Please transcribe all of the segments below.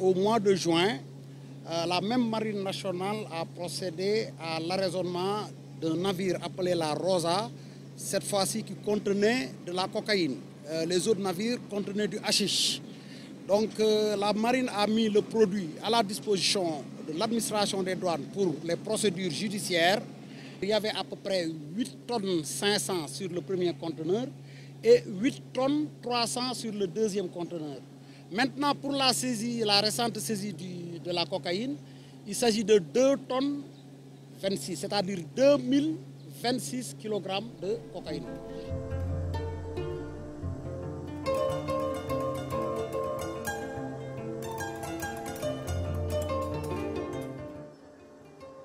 au mois de juin, la même marine nationale a procédé à l'arraisonnement d'un navire appelé la Rosa, cette fois-ci qui contenait de la cocaïne. Les autres navires contenaient du hashish. Donc la marine a mis le produit à la disposition de l'administration des douanes pour les procédures judiciaires. Il y avait à peu près 8 tonnes 500 sur le premier conteneur et 8 tonnes 300 sur le deuxième conteneur. Maintenant, pour la saisie, la récente saisie de la cocaïne, il s'agit de 2 tonnes 26, c'est-à-dire 2026 kg de cocaïne.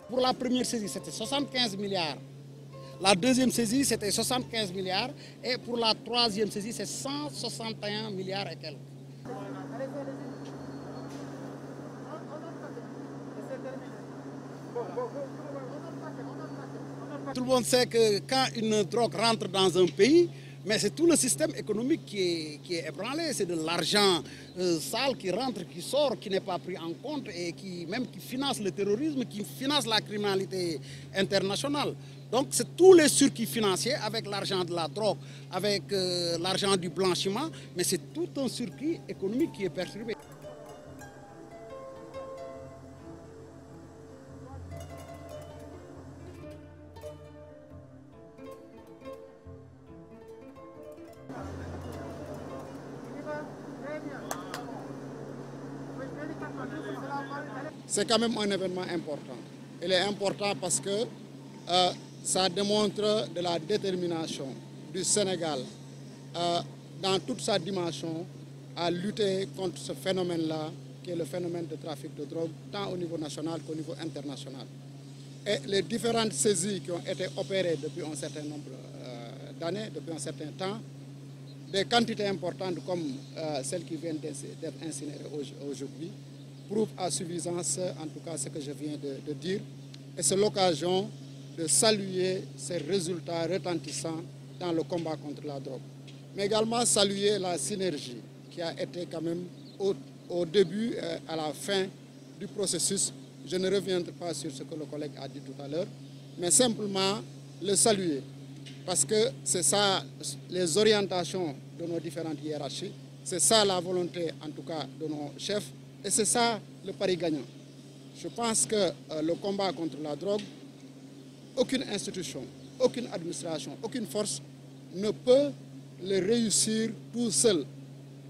Pour la première saisie, c'était 75 milliards. La deuxième saisie, c'était 75 milliards. Et pour la troisième saisie, c'est 161 milliards et quelques. Tout le monde sait que quand une drogue rentre dans un pays, mais c'est tout le système économique qui est ébranlé. C'est de l'argent sale qui rentre, qui sort, qui n'est pas pris en compte et qui finance le terrorisme, qui finance la criminalité internationale. Donc c'est tous les circuits financiers avec l'argent de la drogue, avec l'argent du blanchiment, mais c'est tout un circuit économique qui est perturbé. C'est quand même un événement important. Il est important parce que ça démontre de la détermination du Sénégal dans toute sa dimension à lutter contre ce phénomène-là, qui est le phénomène de trafic de drogue, tant au niveau national qu'au niveau international. Et les différentes saisies qui ont été opérées depuis un certain nombre d'années, depuis un certain temps, des quantités importantes comme celles qui viennent d'être incinérées aujourd'hui, prouvent à suffisance, en tout cas, ce que je viens de dire. Et c'est l'occasion de saluer ces résultats retentissants dans le combat contre la drogue. Mais également saluer la synergie qui a été quand même au début et à la fin du processus. Je ne reviendrai pas sur ce que le collègue a dit tout à l'heure, mais simplement le saluer. Parce que c'est ça les orientations de nos différentes hiérarchies, c'est ça la volonté en tout cas de nos chefs, et c'est ça le pari gagnant. Je pense que le combat contre la drogue, aucune institution, aucune administration, aucune force ne peut le réussir tout seul.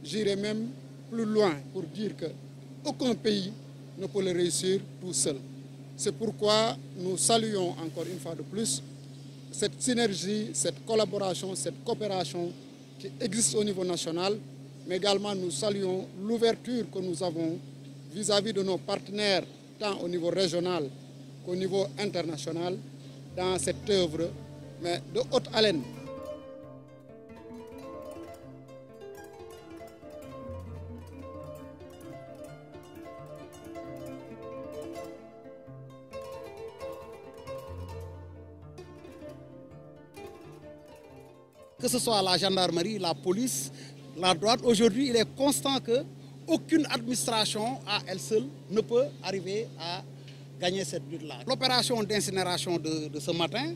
J'irai même plus loin pour dire qu'aucun pays ne peut le réussir tout seul. C'est pourquoi nous saluons encore une fois de plus cette synergie, cette collaboration, cette coopération qui existe au niveau national, mais également nous saluons l'ouverture que nous avons vis-à-vis de nos partenaires, tant au niveau régional qu'au niveau international, dans cette œuvre, mais de haute haleine. Que ce soit la gendarmerie, la police, la douane, aujourd'hui il est constant qu'aucune administration à elle seule ne peut arriver à gagner cette lutte-là. L'opération d'incinération de ce matin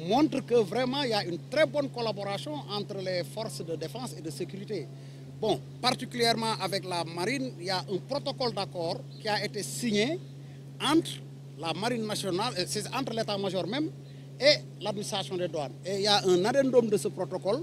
montre que vraiment il y a une très bonne collaboration entre les forces de défense et de sécurité. Bon, particulièrement avec la marine, il y a un protocole d'accord qui a été signé entre la marine nationale, c'est entre l'état-major même, et l'administration des douanes. Et il y a un addendum de ce protocole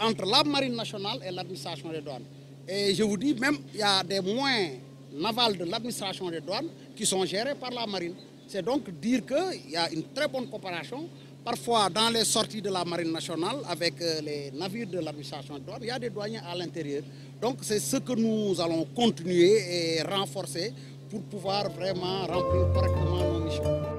entre la marine nationale et l'administration des douanes. Et je vous dis, même il y a des moyens navals de l'administration des douanes qui sont gérés par la marine. C'est donc dire qu'il y a une très bonne coopération. Parfois, dans les sorties de la marine nationale, avec les navires de l'administration des douanes, il y a des douaniers à l'intérieur. Donc c'est ce que nous allons continuer et renforcer pour pouvoir vraiment remplir correctement nos missions.